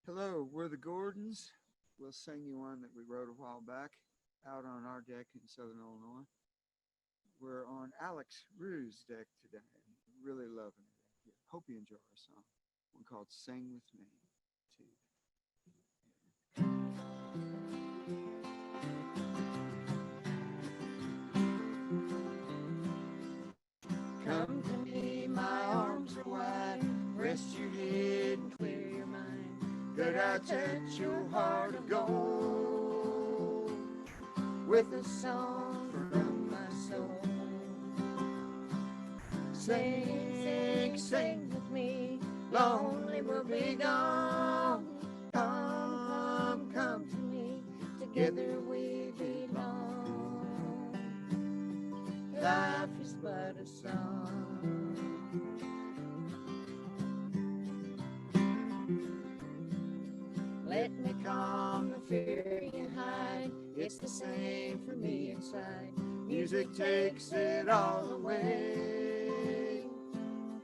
Hello, we're the Gordons. We'll sing you one that we wrote a while back out on our deck in Southern Illinois. We're on Alex Rue's deck today. Really loving it. Hope you enjoy our song. One called Sing With Me, too. Come to me, my arms are wide. Rest your head and clear your mind. Could I touch your heart of gold with a song from my soul? Sing, sing with me, lonely will be gone. Come, come to me, together we belong. Life is but a song. Let me calm the fear you hide. It's the same for me inside. Music takes it all away,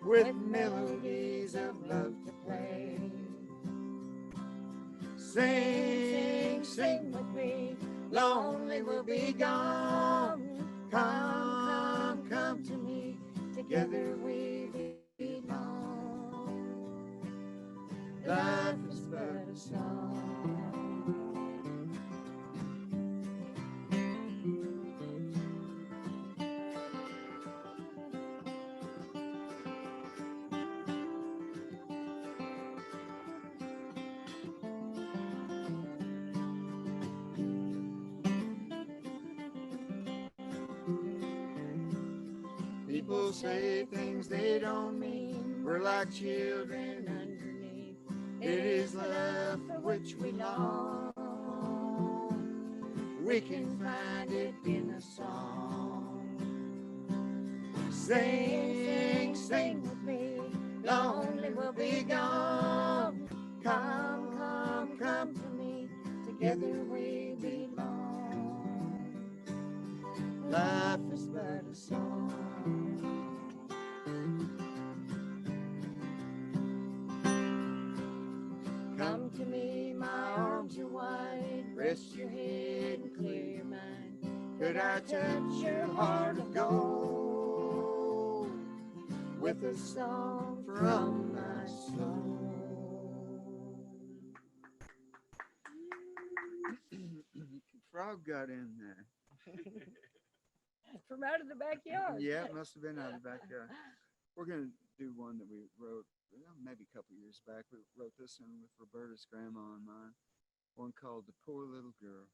with melodies of love to play. Sing, sing with me, lonely will be gone. Come, come to me, together we belong. Life is but a song. People say things they don't mean. We're like children underneath. It is love for which we long. We can find it in a song. Sing, sing with me, lonely will be gone. Come, come, come to me, together we belong. Life is but a song. Come to me, my arms are wide. Rest your head and clear your mind. Could I touch your heart of gold with a song from my soul? Frog got in there. From out of the backyard. Yeah, it must have been out of the backyard. We're going to do one that we wrote maybe a couple years back. We wrote this one with Roberta's grandma in mind. One called The Poor Little Girl.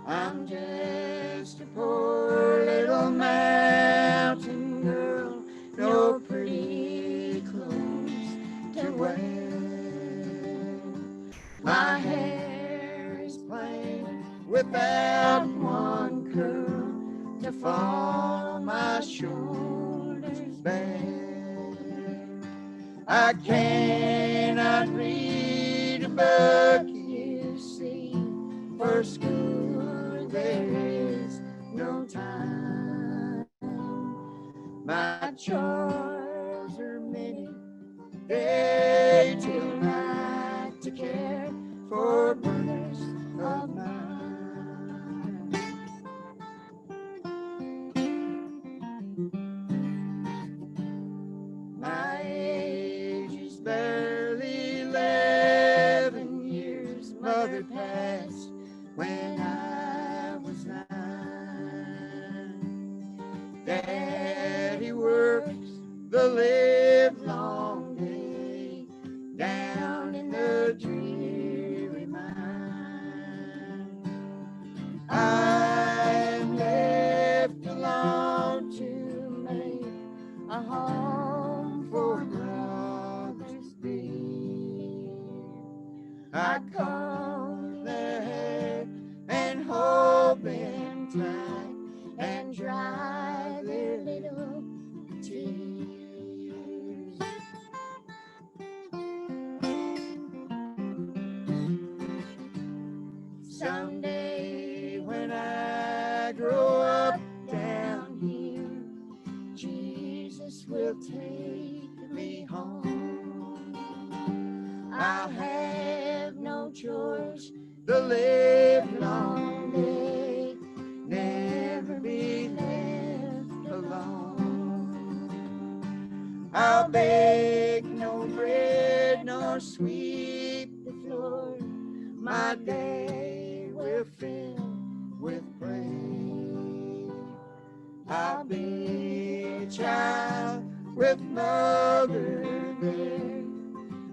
I'm just a poor little mountain girl, no pretty clothes to wear. My hair is plain without one curl to fall on my shoulders bare. I cannot read a book, you see. For school there is no time. My chores are many, day till night, to care for brothers of mine. My age is barely 11 years. Mother passed when I was 9. Daddy works the livelong day down in the dreary mine. I'm left alone to make a home for brothers dear. I comb their hair and hold them tight and dry their little tears. Someday when I grow up down here, Biss will take me home. I'll have no choice the livelong day, never be left alone. I'll beg no bread nor sweep the floor, my day will fill with praise. I'll be a child with mother there,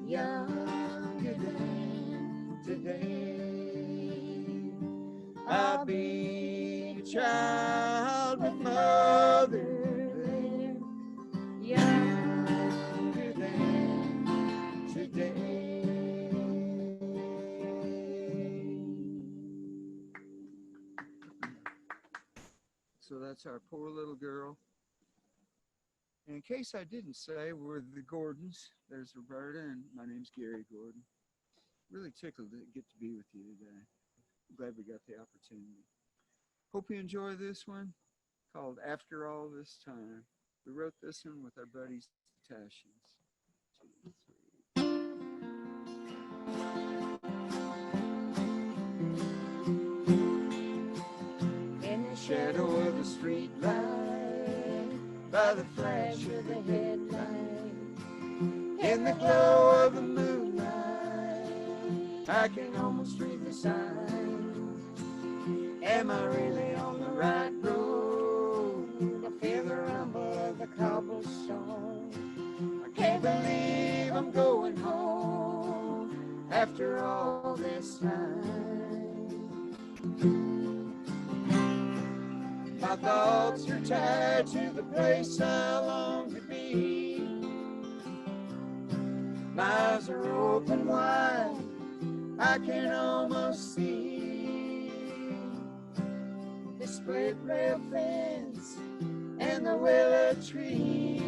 younger than today. I'll be a child with mother there, younger than today. So that's our poor little girl. And in case I didn't say, we're the Gordons. There's Roberta, and my name's Gary Gordon. Really tickled to get to be with you today. I'm glad we got the opportunity. Hope you enjoy this one, called After All This Time. We wrote this one with our buddies, the Tashians. 2, 3. In the shadow of the street light, by the flash of the headlight, in the glow of the moonlight, I can almost read the sign. Am I really on the right road? I feel the rumble of the cobblestone. I can't believe I'm going home after all this time. My thoughts are tied to the place I long to be. My eyes are open wide, I can almost see the split rail fence and the willow tree.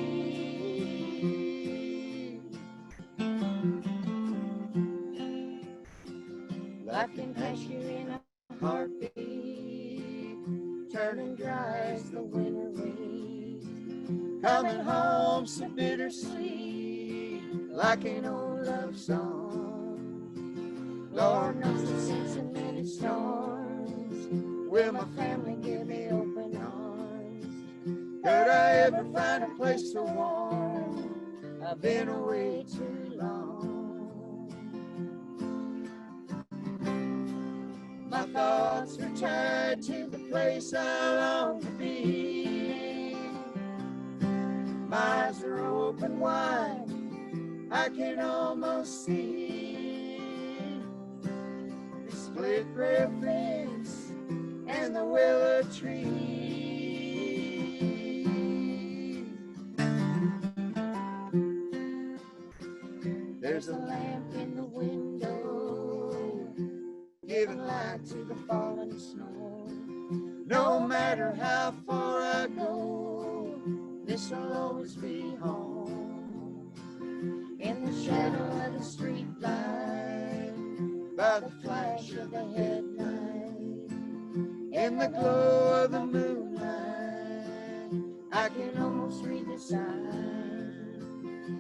Life can pass you in a heartbeat, turning dry as the winter wind, coming home so bittersweet, like an old love song. Lord knows I've seen so many storms. Will my family give me open arms? Could I ever find a place so warm? I've been away too long. My thoughts are tied to the place I long to be. My eyes are open wide, I can almost see the split rail fence and the willow tree. There's a lamp in the window, giving light to the falling snow. No matter how far I go, this'll always be home. In the shadow of the street light, by the flash of the headlight, in the glow of the moonlight, I can almost read the sign.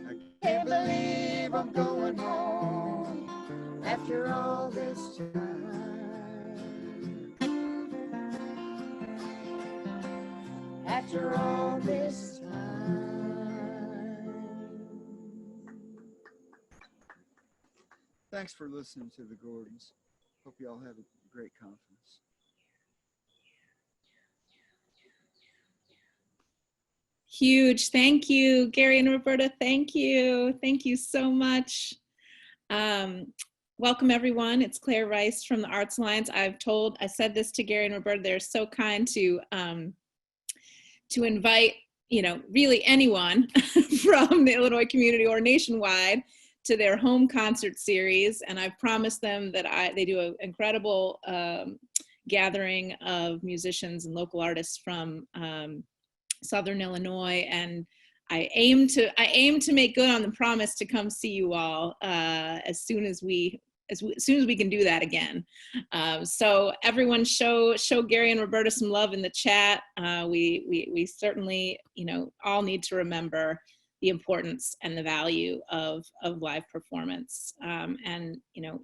I can't believe I'm going home after all this time. After all this time. Thanks for listening to the Gordons. Hope you all have a great conference. Huge. Thank you, Gary and Roberta. Thank you. Thank you so much. Welcome, everyone. It's Claire Rice from the Arts Alliance. I said this to Gary and Roberta. They're so kind to invite, really anyone from the Illinois community or nationwide to their home concert series. And I've promised them that they do an incredible gathering of musicians and local artists from Southern Illinois, and I aim to make good on the promise to come see you all as soon as we as soon as we can do that again. So everyone show Gary and Roberta some love in the chat. We certainly, all need to remember the importance and the value of live performance, and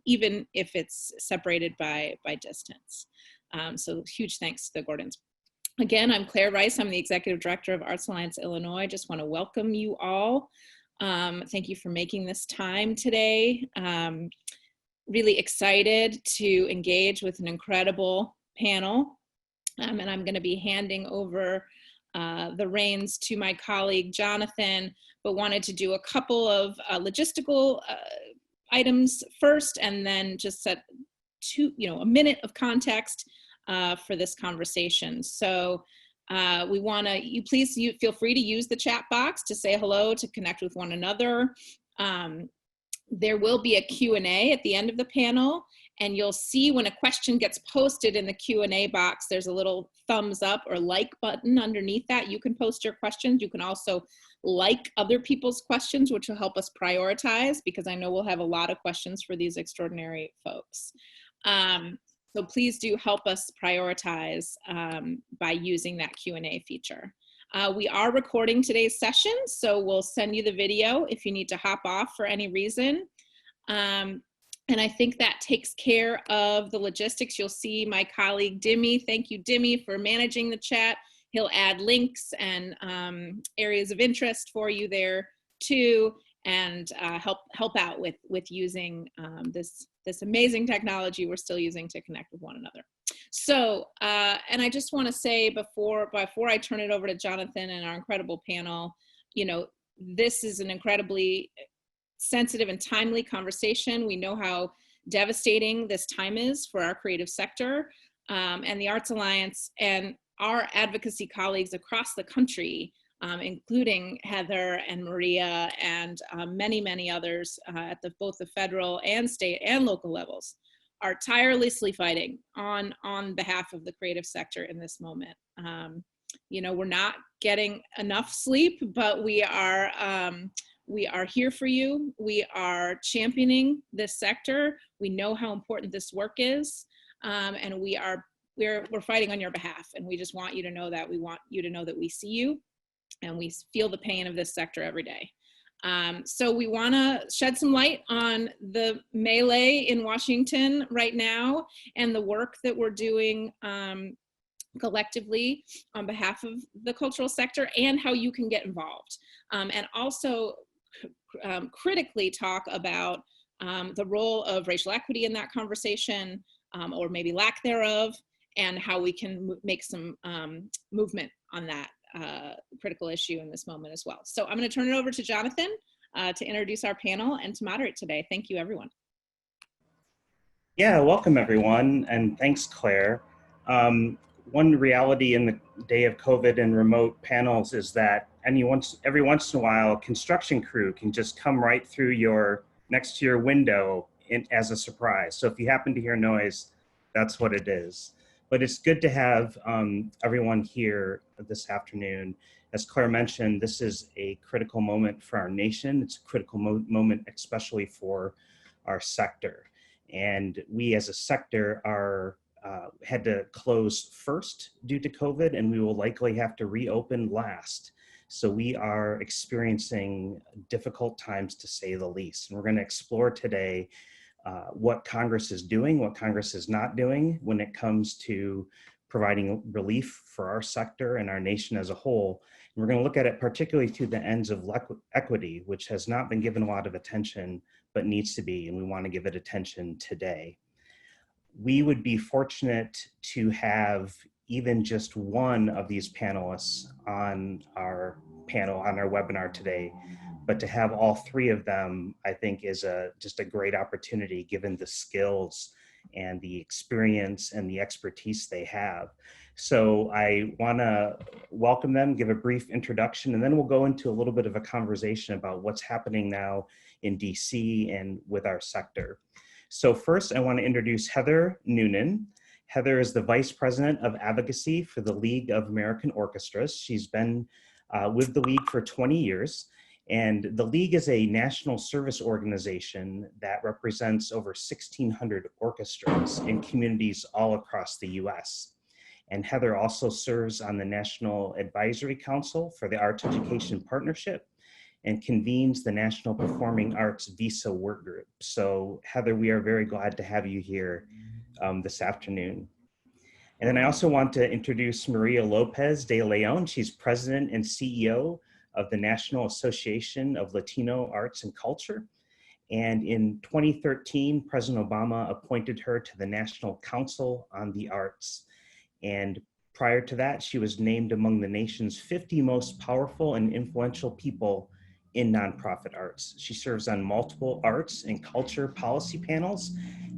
even if it's separated by distance. So huge thanks to the Gordons. Again, I'm Claire Rice. I'm the Executive Director of Arts Alliance Illinois. Just want to welcome you all. Thank you for making this time today. Really excited to engage with an incredible panel. And I'm going to be handing over the reins to my colleague, Jonathan, but wanted to do a couple of logistical items first, and then just set a minute of context for this conversation. So we want to, please feel free to use the chat box to say hello, to connect with one another. There will be a Q&A at the end of the panel, and you'll see when a question gets posted in the Q&A box, there's a little thumbs up or like button underneath that. You can post your questions. You can also like other people's questions, which will help us prioritize, because I know we'll have a lot of questions for these extraordinary folks. So please do help us prioritize by using that Q&A feature. We are recording today's session, so we'll send you the video if you need to hop off for any reason. And I think that takes care of the logistics. You'll see my colleague Dimmy. Thank you, Dimmy, for managing the chat. He'll add links and areas of interest for you there too, and help out with using this amazing technology we're still using to connect with one another. So, and I just want to say before I turn it over to Jonathan and our incredible panel, this is an incredibly sensitive and timely conversation. We know how devastating this time is for our creative sector, and the Arts Alliance and our advocacy colleagues across the country, including Heather and Maria and many, many others at both the federal and state and local levels, are tirelessly fighting on behalf of the creative sector in this moment. We're not getting enough sleep, but we are here for you. We are championing this sector. We know how important this work is, and we're fighting on your behalf. And we just want you to know that. We want you to know that we see you, and we feel the pain of this sector every day. So we want to shed some light on the melee in Washington right now and the work that we're doing collectively on behalf of the cultural sector, and how you can get involved. And also critically talk about the role of racial equity in that conversation, or maybe lack thereof, and how we can make some movement on that critical issue in this moment as well. So I'm going to turn it over to Jonathan to introduce our panel and to moderate today. Thank you, everyone. Yeah, welcome everyone, and thanks, Claire. One reality in the day of COVID and remote panels is that every once in a while, a construction crew can just come right through next to your window as a surprise. So if you happen to hear noise, that's what it is. But it's good to have everyone here this afternoon. As Claire mentioned, this is a critical moment for our nation. It's a critical moment, especially for our sector. And we as a sector had to close first due to COVID, and we will likely have to reopen last. So we are experiencing difficult times, to say the least. And we're going to explore today what Congress is doing, what Congress is not doing when it comes to providing relief for our sector and our nation as a whole. And we're going to look at it particularly through the ends of equity, which has not been given a lot of attention, but needs to be, and we want to give it attention today. We would be fortunate to have even just one of these panelists on our panel, on our webinar today. But to have all three of them, I think, is just a great opportunity, given the skills and the experience and the expertise they have. So I want to welcome them, give a brief introduction, and then we'll go into a little bit of a conversation about what's happening now in DC and with our sector. So first, I want to introduce Heather Noonan. Heather is the Vice President of Advocacy for the League of American Orchestras. She's been with the League for 20 years. And the League is a national service organization that represents over 1,600 orchestras in communities all across the US. And Heather also serves on the National Advisory Council for the Arts Education Partnership and convenes the National Performing Arts Visa Work Group. So Heather, we are very glad to have you here this afternoon. And then I also want to introduce Maria Lopez de Leon. She's president and CEO of the National Association of Latino Arts and Culture. And in 2013, President Obama appointed her to the National Council on the Arts. And prior to that, she was named among the nation's 50 most powerful and influential people in nonprofit arts. She serves on multiple arts and culture policy panels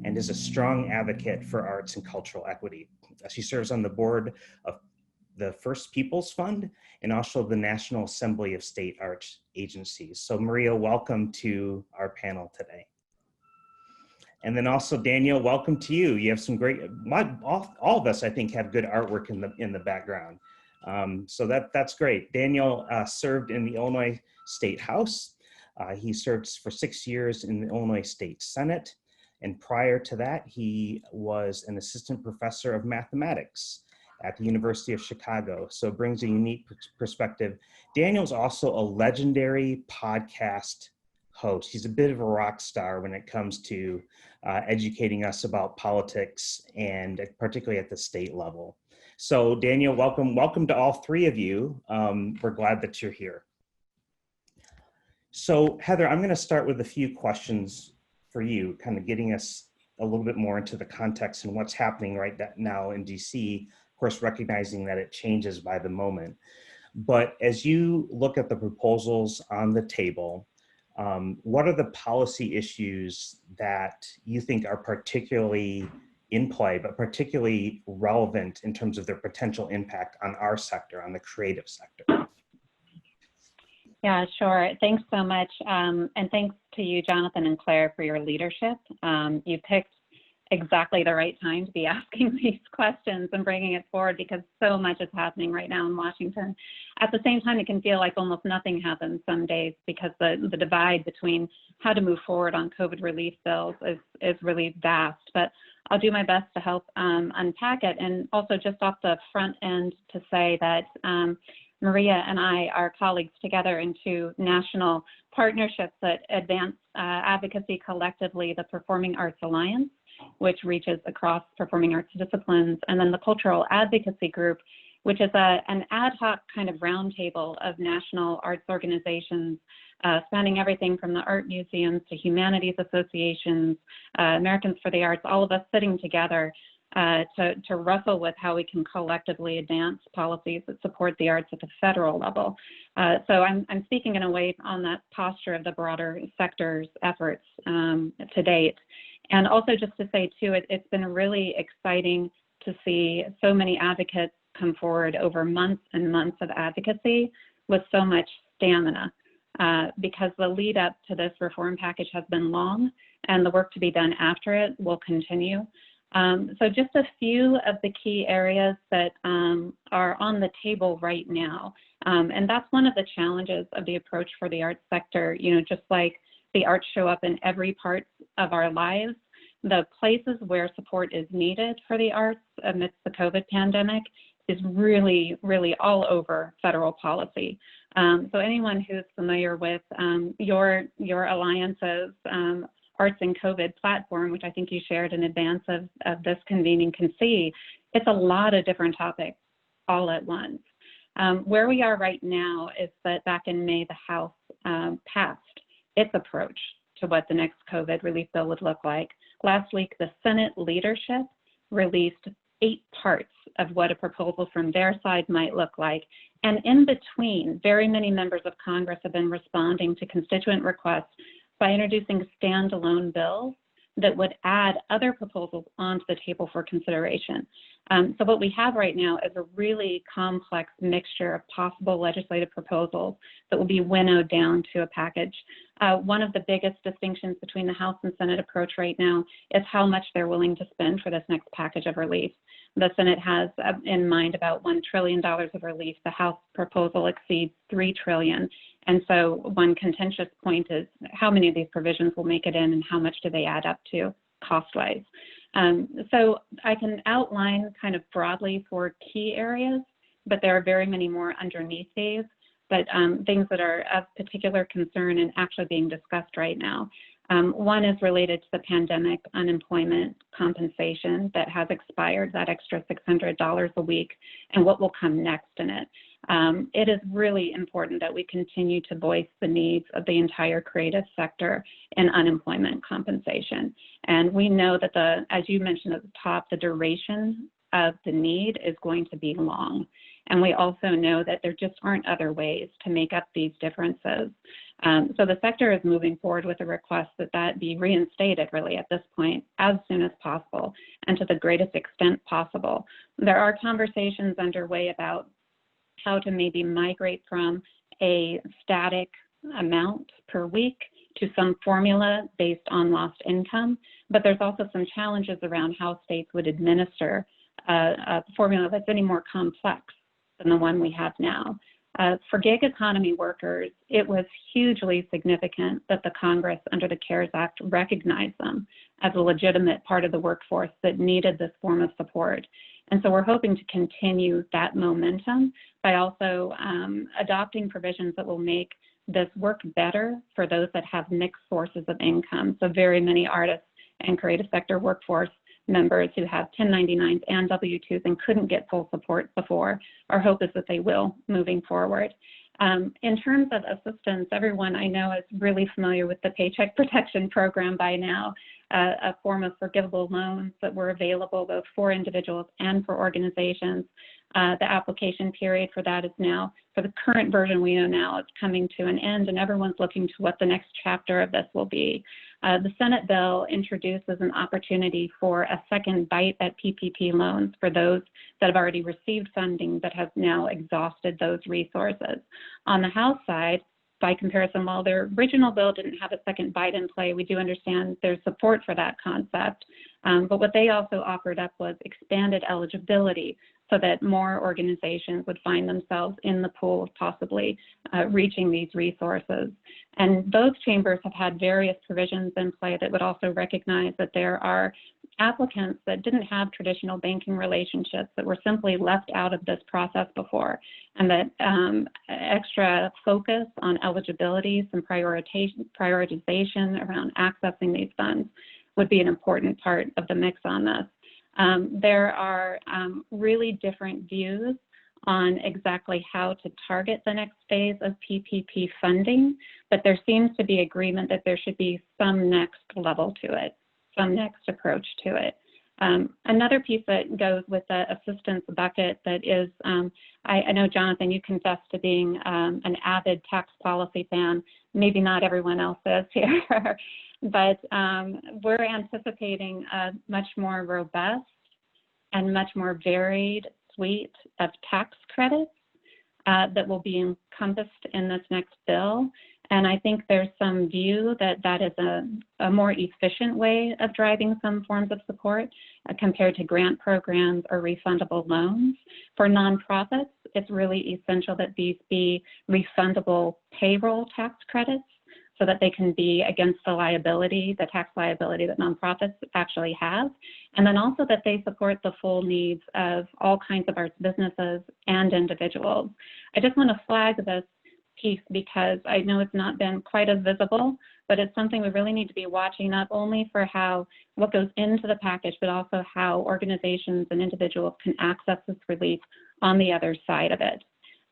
and is a strong advocate for arts and cultural equity. She serves on the board of the First Peoples Fund and also the National Assembly of State Arts Agencies. So Maria, welcome to our panel today. And then also Daniel, welcome to you. You have some great, all of us I think have good artwork in the background. So that's great. Daniel served in the Illinois State House. He served for 6 years in the Illinois State Senate. And prior to that, he was an assistant professor of mathematics at the University of Chicago. So it brings a unique perspective. Daniel's also a legendary podcast host. He's a bit of a rock star when it comes to educating us about politics and particularly at the state level. So Daniel, welcome to all three of you. We're glad that you're here. So Heather, I'm gonna start with a few questions for you, kind of getting us a little bit more into the context and what's happening right now in DC, of course, recognizing that it changes by the moment. But as you look at the proposals on the table, what are the policy issues that you think are particularly in play, but particularly relevant in terms of their potential impact on our sector, on the creative sector? Yeah, sure. Thanks so much. And thanks to you, Jonathan and Claire, for your leadership. You picked exactly the right time to be asking these questions and bringing it forward because so much is happening right now in Washington. At the same time, it can feel like almost nothing happens some days because the divide between how to move forward on COVID relief bills is really vast. But I'll do my best to help unpack it. And also just off the front end to say that Maria and I are colleagues together in two national partnerships that advance advocacy collectively, the Performing Arts Alliance, which reaches across performing arts disciplines, and then the Cultural Advocacy Group, which is an ad hoc kind of roundtable of national arts organizations spanning everything from the art museums to humanities associations, Americans for the Arts, all of us sitting together to wrestle with how we can collectively advance policies that support the arts at the federal level. So I'm speaking in a way on that posture of the broader sector's efforts to date. And also just to say too, it's been really exciting to see so many advocates come forward over months and months of advocacy with so much stamina because the lead up to this reform package has been long and the work to be done after it will continue. So just a few of the key areas that are on the table right now. And that's one of the challenges of the approach for the arts sector. You know, just like the arts show up in every part of our lives, the places where support is needed for the arts amidst the COVID pandemic is really, really all over federal policy. So anyone who's familiar with your Alliance's Arts and COVID platform, which I think you shared in advance of this convening, can see it's a lot of different topics all at once. Where we are right now is that back in May, the House passed its approach to what the next COVID relief bill would look like. Last week, the Senate leadership released 8 parts of what a proposal from their side might look like. And in between, very many members of Congress have been responding to constituent requests by introducing standalone bills that would add other proposals onto the table for consideration. So what we have right now is a really complex mixture of possible legislative proposals that will be winnowed down to a package. One of the biggest distinctions between the House and Senate approach right now is how much they're willing to spend for this next package of relief. The Senate has in mind about $1 trillion of relief. The House proposal exceeds $3 trillion. And so one contentious point is how many of these provisions will make it in and how much do they add up to cost-wise. So I can outline kind of broadly for key areas, but there are very many more underneath these, but things that are of particular concern and actually being discussed right now. One is related to the pandemic unemployment compensation that has expired, that extra $600 a week, and what will come next in it. It is really important that we continue to voice the needs of the entire creative sector in unemployment compensation. And we know that as you mentioned at the top, the duration of the need is going to be long. And we also know that there just aren't other ways to make up these differences. So the sector is moving forward with a request that be reinstated really at this point as soon as possible and to the greatest extent possible. There are conversations underway about how to maybe migrate from a static amount per week to some formula based on lost income, but there's also some challenges around how states would administer a formula that's any more complex than the one we have now. For gig economy workers, it was hugely significant that the Congress under the CARES Act recognized them as a legitimate part of the workforce that needed this form of support. And so we're hoping to continue that momentum by also adopting provisions that will make this work better for those that have mixed sources of income. So very many artists and creative sector workforce members who have 1099s and W-2s and couldn't get full support before. Our hope is that they will moving forward. In terms of assistance, everyone I know is really familiar with the Paycheck Protection Program by now, a form of forgivable loans that were available both for individuals and for organizations. The application period for that is now, for the current version we know now, it's coming to an end, and everyone's looking to what the next chapter of this will be. The Senate bill introduces an opportunity for a second bite at PPP loans for those that have already received funding but have now exhausted those resources. On the House side, by comparison, while their original bill didn't have a second bite in play, we do understand there's support for that concept. But what they also offered up was expanded eligibility so that more organizations would find themselves in the pool of possibly reaching these resources. And those chambers have had various provisions in play that would also recognize that there are applicants that didn't have traditional banking relationships that were simply left out of this process before, and that extra focus on eligibility, some prioritization around accessing these funds would be an important part of the mix on this. There are really different views on exactly how to target the next phase of PPP funding, but there seems to be agreement that there should be some next level to it, some next approach to it. Another piece that goes with the assistance bucket that is, I know, Jonathan, you confess to being an avid tax policy fan. Maybe not everyone else is here, but we're anticipating a much more robust and much more varied suite of tax credits that will be encompassed in this next bill. And I think there's some view that that is a more efficient way of driving some forms of support compared to grant programs or refundable loans. For nonprofits, it's really essential that these be refundable payroll tax credits so that they can be against the liability, the tax liability that nonprofits actually have. And then also that they support the full needs of all kinds of arts businesses and individuals. I just want to flag this piece because I know it's not been quite as visible, but it's something we really need to be watching, not only for what goes into the package, but also how organizations and individuals can access this relief on the other side of it.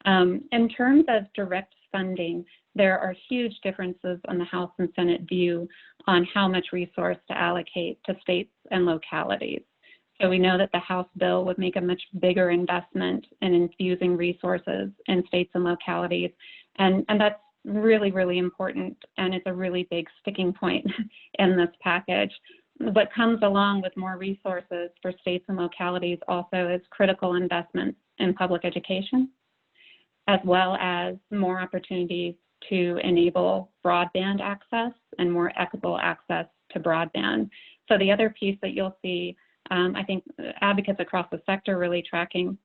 In terms of direct funding, there are huge differences on the House and Senate view on how much resource to allocate to states and localities. So we know that the House bill would make a much bigger investment in infusing resources in states and localities. And that's really, really important, and it's a really big sticking point in this package. What comes along with more resources for states and localities also is critical investments in public education, as well as more opportunities to enable broadband access and more equitable access to broadband. So the other piece that you'll see I think advocates across the sector really tracking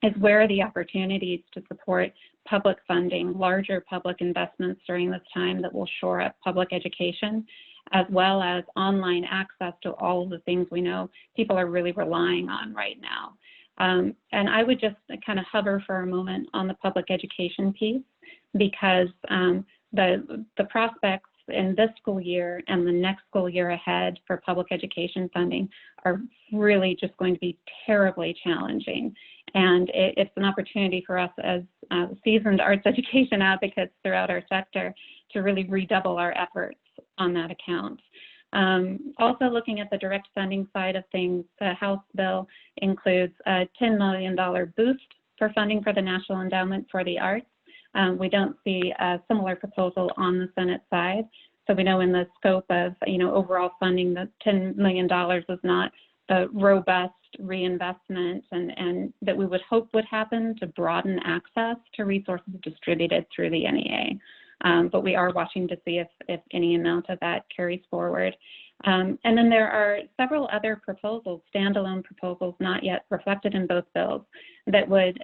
is where are the opportunities to support public funding, larger public investments during this time that will shore up public education, as well as online access to all of the things we know people are really relying on right now. And I would just kind of hover for a moment on the public education piece, because the prospects in this school year and the next school year ahead for public education funding are really just going to be terribly challenging. And it's an opportunity for us as seasoned arts education advocates throughout our sector to really redouble our efforts on that account. Also looking at the direct funding side of things, the House bill includes a $10 million boost for funding for the National Endowment for the Arts. We don't see a similar proposal on the Senate side. So we know in the scope of, overall funding, the $10 million is not the robust reinvestment and that we would hope would happen to broaden access to resources distributed through the NEA. But we are watching to see if any amount of that carries forward. And then there are several other proposals, standalone proposals, not yet reflected in both bills, that would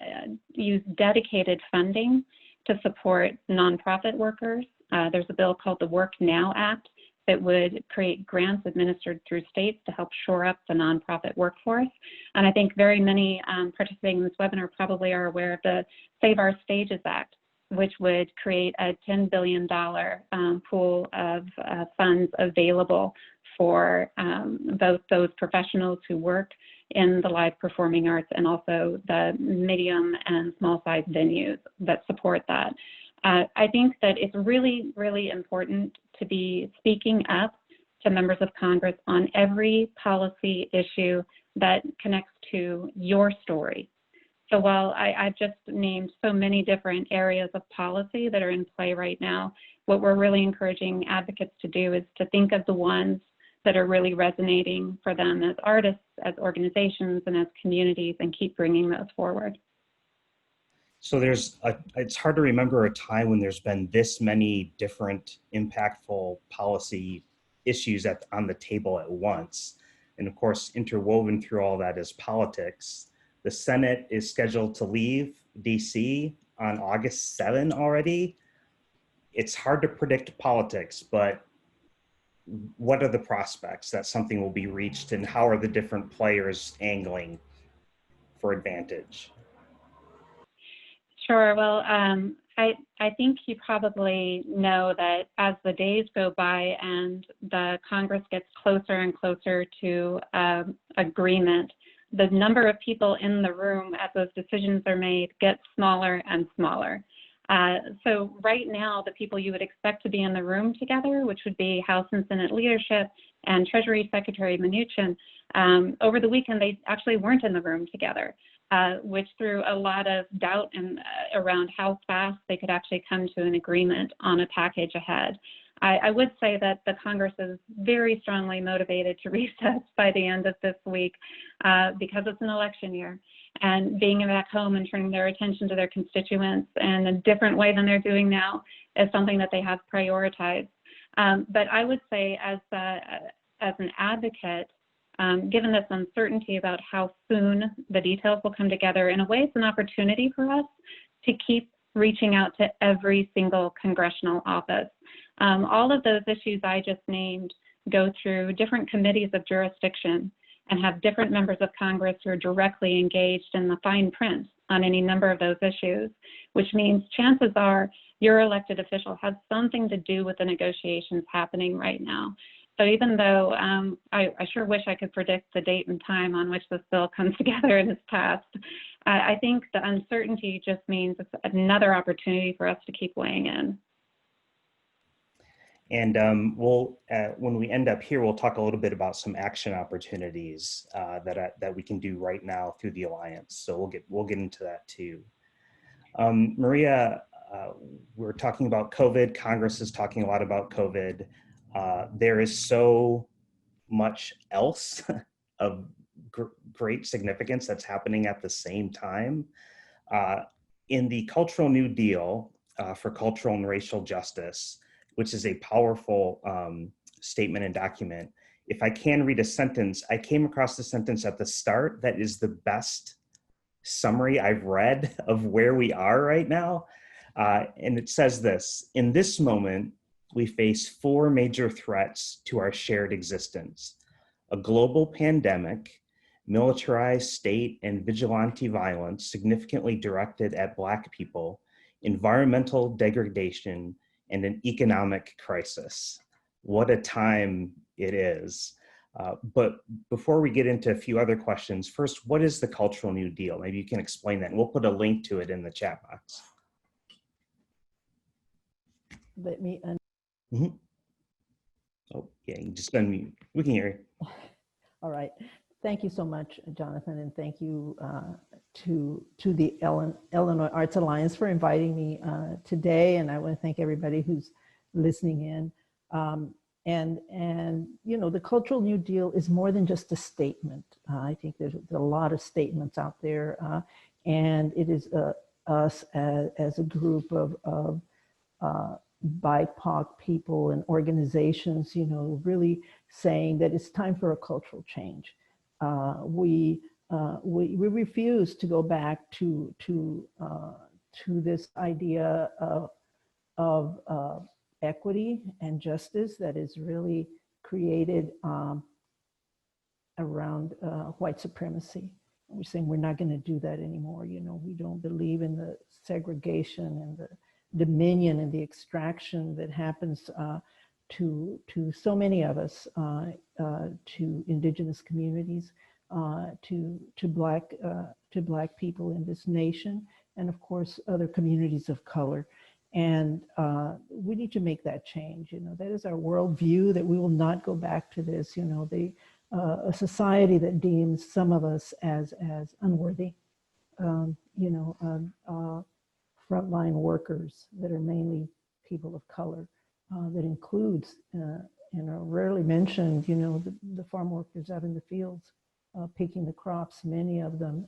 use dedicated funding to support nonprofit workers. There's a bill called the Work Now Act that would create grants administered through states to help shore up the nonprofit workforce. And I think very many participating in this webinar probably are aware of the Save Our Stages Act, which would create a $10 billion pool of funds available for both those professionals who work in the live performing arts and also the medium and small size venues that support that. I think that it's really, really important to be speaking up to members of Congress on every policy issue that connects to your story. So while I've just named so many different areas of policy that are in play right now, what we're really encouraging advocates to do is to think of the ones that are really resonating for them as artists, as organizations, and as communities, and keep bringing those forward. So it's hard to remember a time when there's been this many different impactful policy issues on the table at once. And of course, interwoven through all that is politics. The Senate is scheduled to leave DC on August 7 already. It's hard to predict politics, but what are the prospects that something will be reached, and how are the different players angling for advantage? Sure. Well, I think you probably know that as the days go by and the Congress gets closer and closer to agreement, the number of people in the room as those decisions are made gets smaller and smaller. So right now, the people you would expect to be in the room together, which would be House and Senate leadership and Treasury Secretary Mnuchin, over the weekend, they actually weren't in the room together, which threw a lot of doubt around how fast they could actually come to an agreement on a package ahead. I would say that the Congress is very strongly motivated to recess by the end of this week because it's an election year. And being back home and turning their attention to their constituents in a different way than they're doing now is something that they have prioritized. But I would say as an advocate, given this uncertainty about how soon the details will come together, in a way it's an opportunity for us to keep reaching out to every single congressional office. All of those issues I just named go through different committees of jurisdiction and have different members of Congress who are directly engaged in the fine print on any number of those issues, which means chances are your elected official has something to do with the negotiations happening right now. So even though I sure wish I could predict the date and time on which this bill comes together and is passed, I think the uncertainty just means it's another opportunity for us to keep weighing in. And when we end up here, we'll talk a little bit about some action opportunities that we can do right now through the Alliance. So we'll get into that too. Maria, we're talking about COVID. Congress is talking a lot about COVID. There is so much else of great significance that's happening at the same time. In the Cultural New Deal for Cultural and Racial Justice, which is a powerful statement and document, if I can read a sentence, I came across the sentence at the start that is the best summary I've read of where we are right now. And it says this: in this moment, we face 4 major threats to our shared existence: a global pandemic, militarized state and vigilante violence significantly directed at Black people, environmental degradation, and an economic crisis. What a time it is. But before we get into a few other questions, first, what is the Cultural New Deal? Maybe you can explain that, and we'll put a link to it in the chat box. Let me Oh, yeah, you just unmute. We can hear you. All right. Thank you so much, Jonathan, and thank you to the Illinois Arts Alliance for inviting me today. And I want to thank everybody who's listening in. And you know, the Cultural New Deal is more than just a statement. I think there's a lot of statements out there, and it is us as a group of BIPOC people and organizations, you know, really saying that it's time for a cultural change. We refuse to go back to this idea of equity and justice that is really created around white supremacy. We're saying we're not going to do that anymore. You know, we don't believe in the segregation and the dominion and the extraction that happens to so many of us, to indigenous communities, to Black people in this nation, and of course other communities of color. And we need to make that change. You know, that is our worldview, that we will not go back to this. You know, a society that deems some of us as unworthy. You know, frontline workers that are mainly people of color. That includes, and are rarely mentioned, you know, the farm workers out in the fields, picking the crops, many of them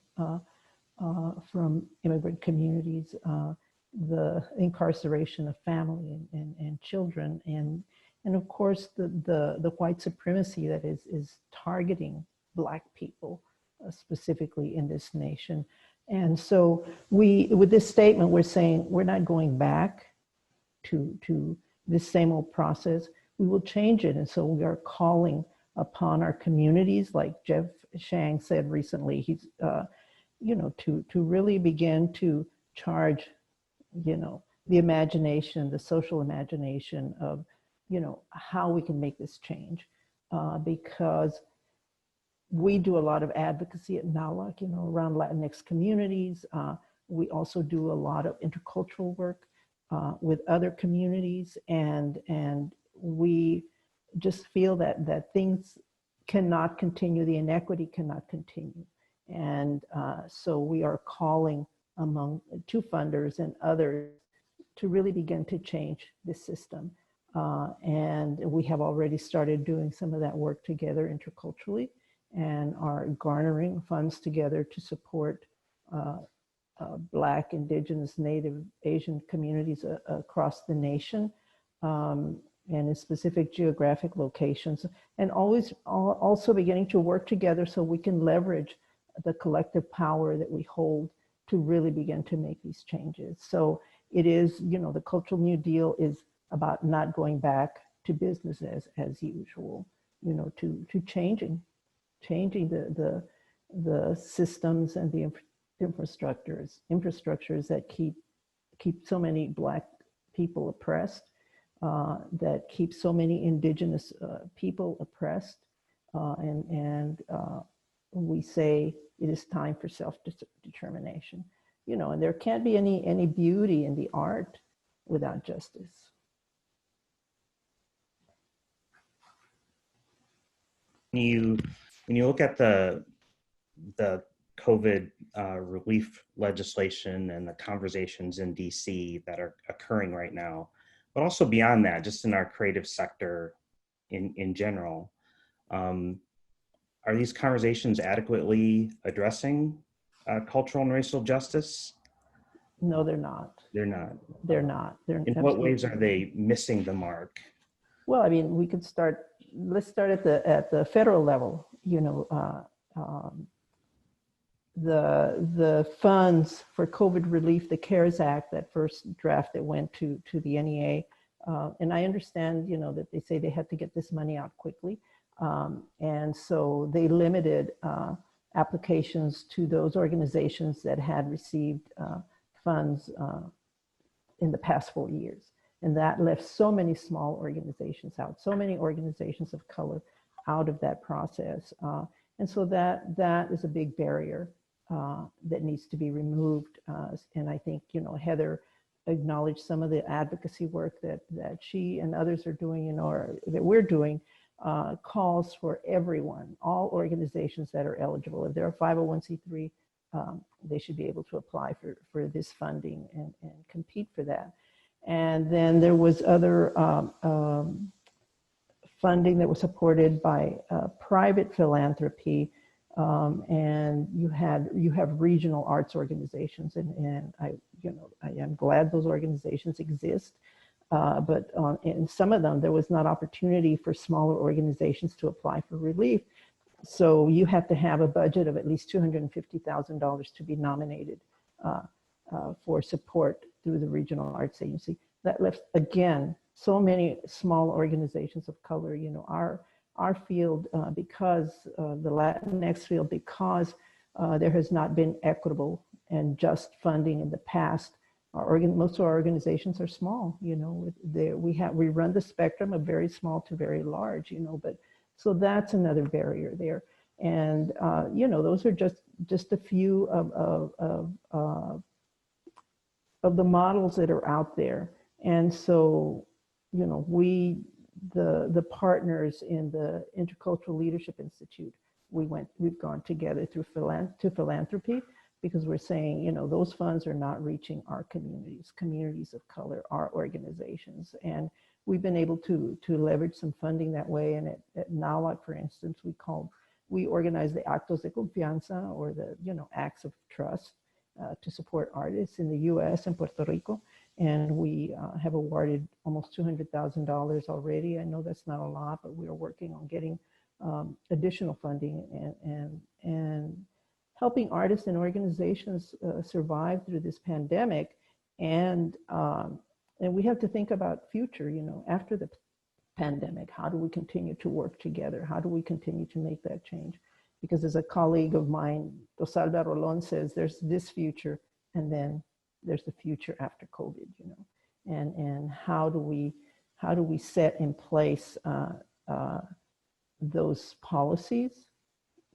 from immigrant communities, the incarceration of family and children, and of course the white supremacy that is targeting Black people specifically in this nation. And so with this statement, we're saying we're not going back to this same old process. We will change it. And so we are calling upon our communities, like Jeff Shang said recently, he's, you know, to really begin to charge, you know, the imagination, the social imagination of, you know, how we can make this change. Because we do a lot of advocacy at NAWAC, you know, around Latinx communities. We also do a lot of intercultural work with other communities, and we just feel that things cannot continue, the inequity cannot continue. And so we are calling among two funders and others to really begin to change this system. And we have already started doing some of that work together interculturally, and are garnering funds together to support Black, Indigenous, Native, Asian communities across the nation, and in specific geographic locations, and also beginning to work together so we can leverage the collective power that we hold to really begin to make these changes. So it is, you know, the Cultural New Deal is about not going back to business as usual, you know, to changing the systems and the infrastructures that keep so many Black people oppressed, that keep so many Indigenous people oppressed, and we say it is time for self-determination. You know, and there can't be any beauty in the art without justice. When you look at the COVID relief legislation and the conversations in DC that are occurring right now, but also beyond that, just in our creative sector in general, are these conversations adequately addressing cultural and racial justice? No, they're not. They're not. They're not. They're in what ways are they missing the mark? Well, I mean, we could start, let's start at the federal level, the funds for COVID relief, the CARES Act, that first draft that went to the NEA. And I understand, that they say they had to get this money out quickly. And so they limited applications to those organizations that had received funds in the past 4 years. And that left so many small organizations out, so many organizations of color out of that process. And so that is a big barrier that needs to be removed. And I think, Heather acknowledged some of the advocacy work that she and others are doing, or that we're doing, calls for everyone, all organizations that are eligible. If they're a 501c3, they should be able to apply for this funding and compete for that. And then there was other funding that was supported by private philanthropy, and you have regional arts organizations, and I am glad those organizations exist. But in some of them, there was not opportunity for smaller organizations to apply for relief. So you have to have a budget of at least $250,000 to be nominated for support through the Regional Arts Agency. That left, again, so many small organizations of color. Our field, because the Latinx field, because there has not been equitable and just funding in the past. Most of our organizations are small. We run the spectrum of very small to very large. But so that's another barrier there. And those are just a few of the models that are out there. And so, the partners in the Intercultural Leadership Institute, we've gone together through philanthropy, because we're saying, those funds are not reaching our communities of color, our organizations. And we've been able to leverage some funding that way. And at NAWAC, for instance, we organized the Actos de Confianza, or the, acts of trust, to support artists in the US and Puerto Rico. And we have awarded almost $200,000 already. I know that's not a lot, but we are working on getting additional funding and helping artists and organizations survive through this pandemic. And we have to think about future, after the pandemic. How do we continue to work together? How do we continue to make that change? Because as a colleague of mine, Rosalba Rolon, says, there's this future, and then there's the future after COVID, and how do we set in place those policies,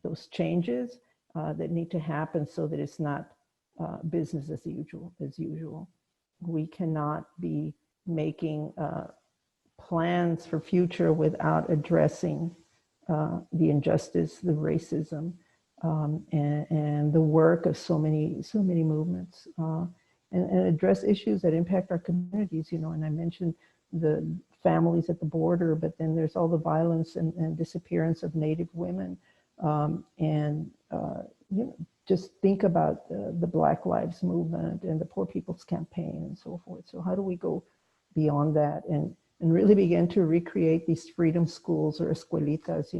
those changes that need to happen, so that it's not business as usual. We cannot be making plans for future without addressing the injustice, the racism, and the work of so many movements, and address issues that impact our communities. And I mentioned the families at the border, but then there's all the violence and disappearance of Native women, just think about the Black Lives Movement and the Poor People's Campaign and so forth. So how do we go beyond that and really begin to recreate these freedom schools, or escuelitas,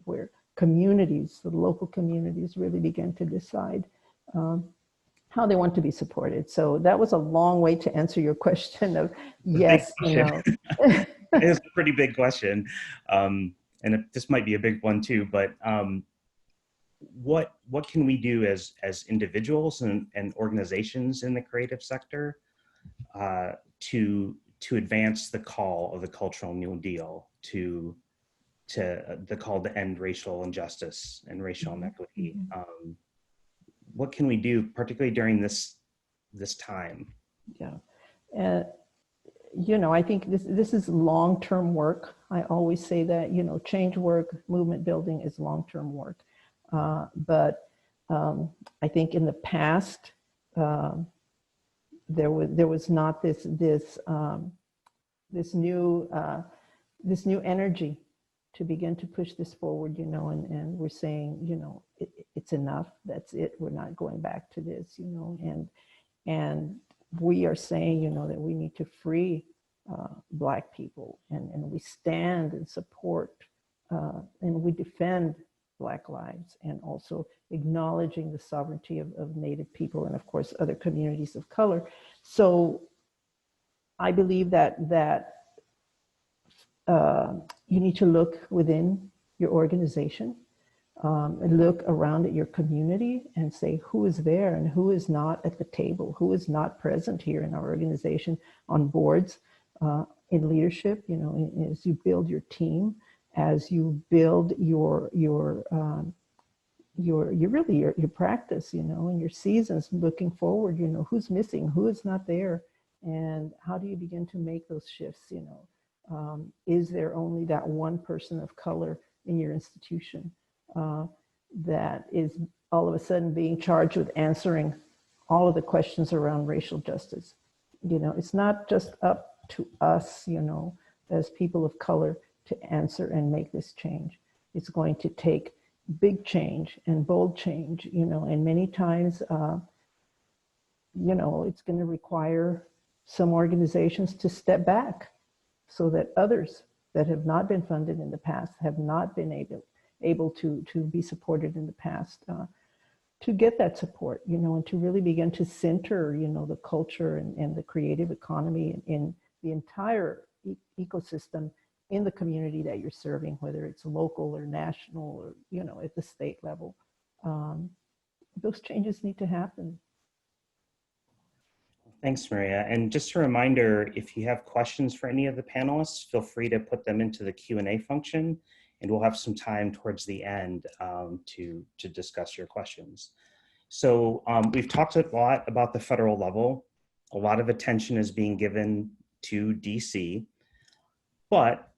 where communities, the local communities, really begin to decide how they want to be supported. So that was a long way to answer your question of yes, It is a pretty big question. And this might be a big one too, but what can we do as individuals and organizations in the creative sector to advance the call of the Cultural New Deal, to the call to end racial injustice and racial inequity? What can we do, particularly during this time? Yeah, I think this is long-term work. I always say that, change work, movement building is long-term work. But I think in the past, there was not this new energy to begin to push this forward, and we're saying, it's enough. That's it. We're not going back to this, and we are saying, that we need to free Black people, and we stand and support and we defend Black lives, and also acknowledging the sovereignty of Native people and of course other communities of color. So I believe that you need to look within your organization and look around at your community and say who is there and who is not at the table, who is not present here in our organization, on boards, in leadership, you know, as you build your team, as you build your practice, you know, and your seasons looking forward, you know, who's missing, who is not there, and how do you begin to make those shifts, you know? Is there only that one person of color in your institution that is all of a sudden being charged with answering all of the questions around racial justice? You know, it's not just up to us, you know, as people of color to answer and make this change. It's going to take big change and bold change, you know, and many times, you know, it's going to require some organizations to step back so that others that have not been funded in the past, have not been able to be supported in the past, to get that support, you know, and to really begin to center, you know, the culture and the creative economy in the entire ecosystem in the community that you're serving, whether it's local or national or, you know, at the state level. Those changes need to happen. Thanks, Maria. And just a reminder, if you have questions for any of the panelists, feel free to put them into the Q&A function, and we'll have some time towards the end to discuss your questions. So we've talked a lot about the federal level. A lot of attention is being given to DC, but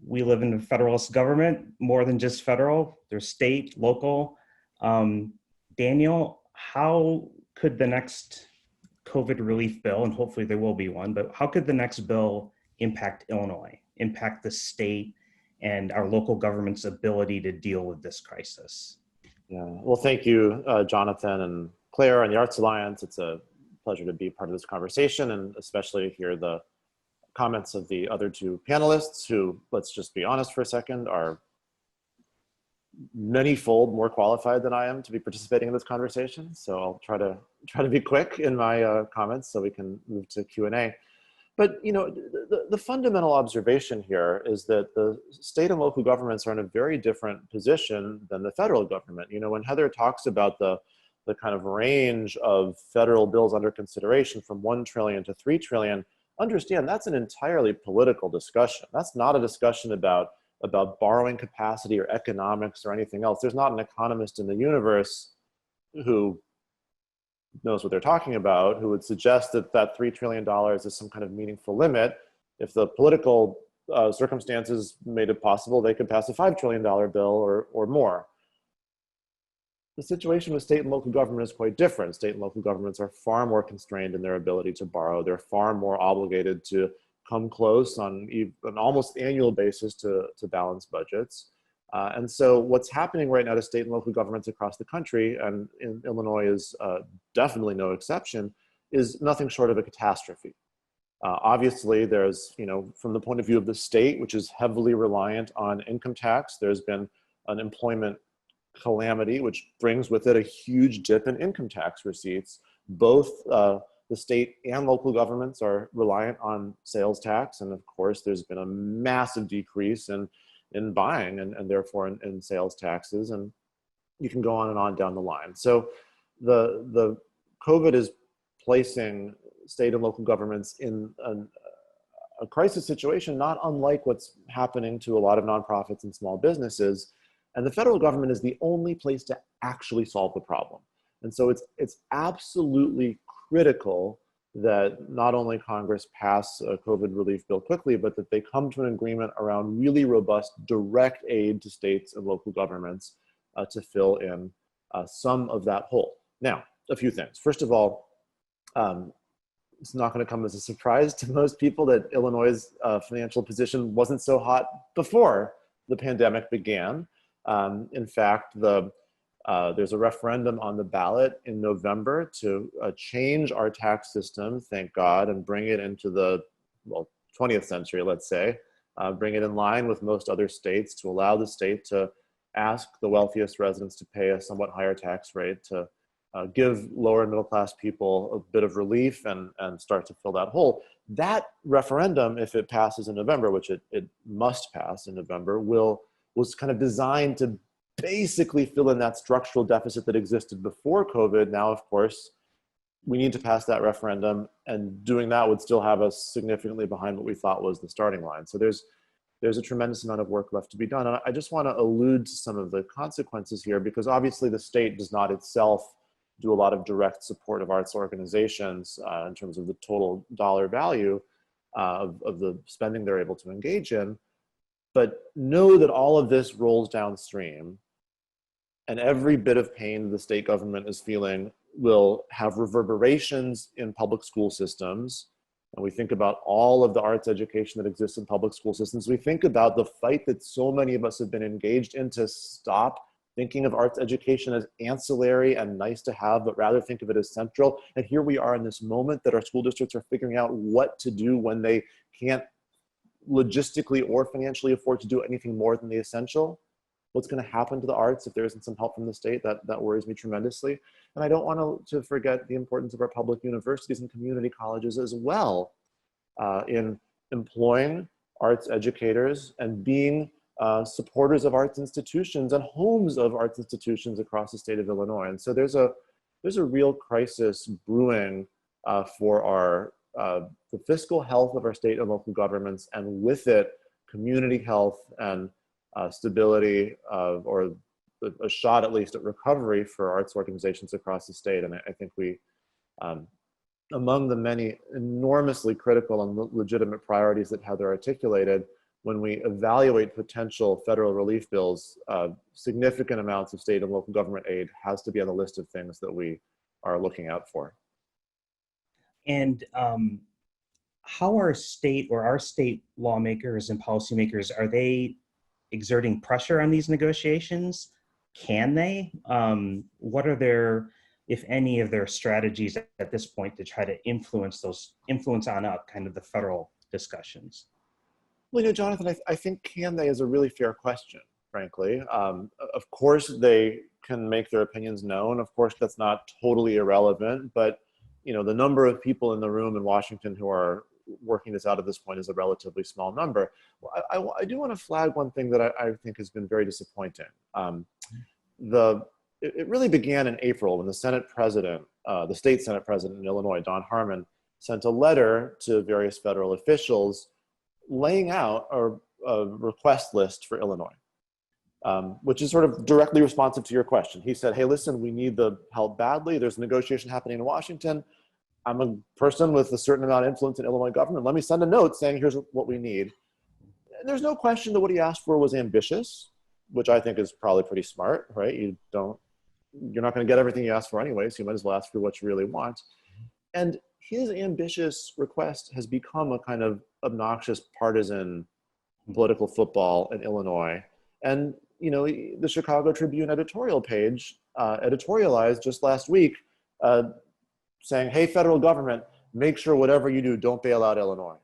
we live in a federalist government, more than just federal. There's state, local. Daniel, how could the next COVID relief bill, and hopefully there will be one, but how could the next bill impact Illinois, impact the state and our local government's ability to deal with this crisis? Yeah, well, thank you, Jonathan and Claire and the Arts Alliance. It's a pleasure to be part of this conversation, and especially to hear the comments of the other two panelists who, let's just be honest for a second, are many-fold more qualified than I am to be participating in this conversation. So I'll try to be quick in my comments so we can move to Q&A. But you know, the fundamental observation here is that the state and local governments are in a very different position than the federal government. You know, when Heather talks about the kind of range of federal bills under consideration from 1 trillion to 3 trillion, understand that's an entirely political discussion. That's not a discussion about borrowing capacity or economics or anything else. There's not an economist in the universe who knows what they're talking about, who would suggest that that $3 trillion is some kind of meaningful limit. If the political circumstances made it possible, they could pass a $5 trillion bill or more. The situation with state and local government is quite different. State and local governments are far more constrained in their ability to borrow. They're far more obligated to come close on an almost annual basis to balance budgets. And so what's happening right now to state and local governments across the country, and in Illinois is definitely no exception, is nothing short of a catastrophe. Obviously, there's, you know, from the point of view of the state, which is heavily reliant on income tax, there's been an employment calamity, which brings with it a huge dip in income tax receipts. Both the state and local governments are reliant on sales tax. And of course, there's been a massive decrease in buying and therefore in sales taxes. And you can go on and on down the line. So the COVID is placing state and local governments in a crisis situation, not unlike what's happening to a lot of nonprofits and small businesses. And the federal government is the only place to actually solve the problem. And so it's absolutely critical that not only Congress pass a COVID relief bill quickly, but that they come to an agreement around really robust direct aid to states and local governments to fill in some of that hole. Now, a few things. First of all, it's not going to come as a surprise to most people that Illinois' financial position wasn't so hot before the pandemic began. In fact, there's a referendum on the ballot in November to change our tax system, thank God, and bring it into the, well, 20th century, let's say, bring it in line with most other states to allow the state to ask the wealthiest residents to pay a somewhat higher tax rate, to give lower and middle class people a bit of relief and start to fill that hole. That referendum, if it passes in November, which it must pass in November, was kind of designed to basically fill in that structural deficit that existed before COVID. Now, of course, we need to pass that referendum, and doing that would still have us significantly behind what we thought was the starting line. So there's a tremendous amount of work left to be done. And I just want to allude to some of the consequences here, because obviously the state does not itself do a lot of direct support of arts organizations in terms of the total dollar value of the spending they're able to engage in. But know that all of this rolls downstream, and every bit of pain the state government is feeling will have reverberations in public school systems. And we think about all of the arts education that exists in public school systems. We think about the fight that so many of us have been engaged in to stop thinking of arts education as ancillary and nice to have, but rather think of it as central. And here we are in this moment that our school districts are figuring out what to do when they can't logistically or financially afford to do anything more than the essential. What's going to happen to the arts if there isn't some help from the state? That worries me tremendously. And I don't want to forget the importance of our public universities and community colleges as well in employing arts educators and being supporters of arts institutions and homes of arts institutions across the state of Illinois. And so there's a real crisis brewing for our the fiscal health of our state and local governments, and with it, community health and stability or a shot at least at recovery for arts organizations across the state. And I think we, among the many enormously critical and legitimate priorities that Heather articulated, when we evaluate potential federal relief bills, significant amounts of state and local government aid has to be on the list of things that we are looking out for. And how are our state lawmakers and policymakers, are they exerting pressure on these negotiations? Can they? What are their, if any, of their strategies at this point to try to influence on up kind of the federal discussions? Well, Jonathan, I think can they is a really fair question, frankly. Of course, they can make their opinions known. Of course, that's not totally irrelevant, but the number of people in the room in Washington who are working this out at this point is a relatively small number. I do want to flag one thing that I think has been very disappointing. It really began in April when the Senate president, the state Senate president in Illinois, Don Harmon, sent a letter to various federal officials laying out a request list for Illinois, which is sort of directly responsive to your question. He said, hey, listen, we need the help badly. There's a negotiation happening in Washington. I'm a person with a certain amount of influence in Illinois government. Let me send a note saying, here's what we need. And there's no question that what he asked for was ambitious, which I think is probably pretty smart, right? You're not going to get everything you ask for anyway, so you might as well ask for what you really want. And his ambitious request has become a kind of obnoxious partisan political football in Illinois. And, the Chicago Tribune editorial page editorialized just last week saying, hey, federal government, make sure whatever you do, don't bail out Illinois.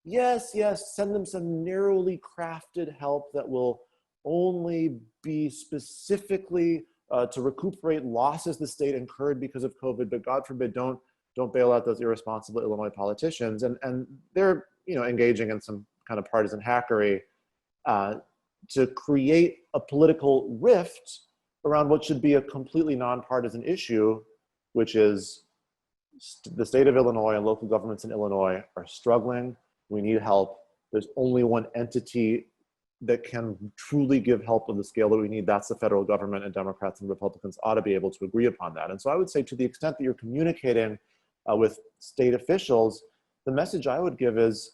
Yes, send them some narrowly crafted help that will only be specifically to recuperate losses the state incurred because of COVID, but God forbid, don't bail out those irresponsible Illinois politicians. And they're engaging in some kind of partisan hackery to create a political rift around what should be a completely nonpartisan issue, which is the state of Illinois and local governments in Illinois are struggling. We need help. There's only one entity that can truly give help on the scale that we need. That's the federal government, and Democrats and Republicans ought to be able to agree upon that. And so I would say, to the extent that you're communicating with state officials, the message I would give is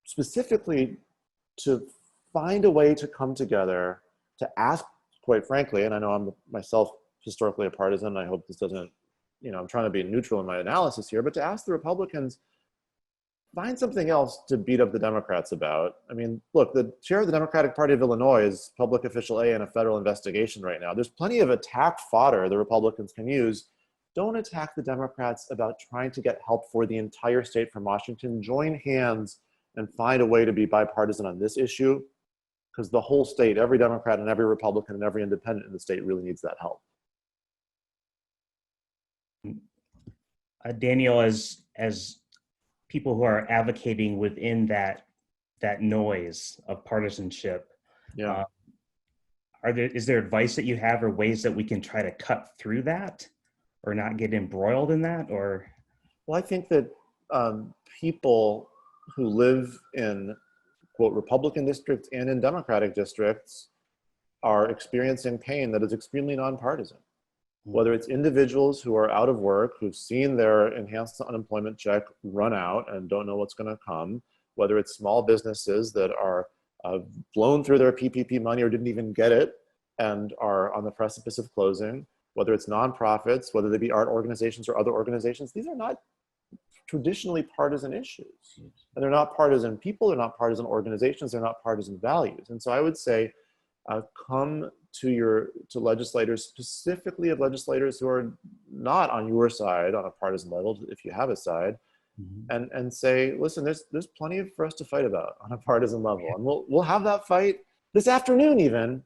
specifically to find a way to come together, to ask, quite frankly, and I know I'm myself historically a partisan, I hope this doesn't, I'm trying to be neutral in my analysis here, but to ask the Republicans, find something else to beat up the Democrats about. I mean, look, the chair of the Democratic Party of Illinois is public official A in a federal investigation right now. There's plenty of attack fodder the Republicans can use don't attack the Democrats about trying to get help for the entire state from Washington. Join hands and find a way to be bipartisan on this issue, because the whole state, every Democrat and every Republican and every independent in the state really needs that help. Daniel, as people who are advocating within that noise of partisanship, Yeah. Is there advice that you have or ways that we can try to cut through that or not get embroiled in that? Or Well, I think that people who live in, quote, Republican districts and in Democratic districts are experiencing pain that is extremely nonpartisan. Whether it's individuals who are out of work, who've seen their enhanced unemployment check run out and don't know what's going to come, whether it's small businesses that are blown through their PPP money or didn't even get it and are on the precipice of closing, whether it's nonprofits, whether they be art organizations or other organizations, these are not traditionally partisan issues. And they're not partisan people, they're not partisan organizations, they're not partisan values. And so I would say, come to legislators, specifically of legislators who are not on your side on a partisan level, if you have a side, and say, listen, there's plenty for us to fight about on a partisan level, and we'll have that fight this afternoon even,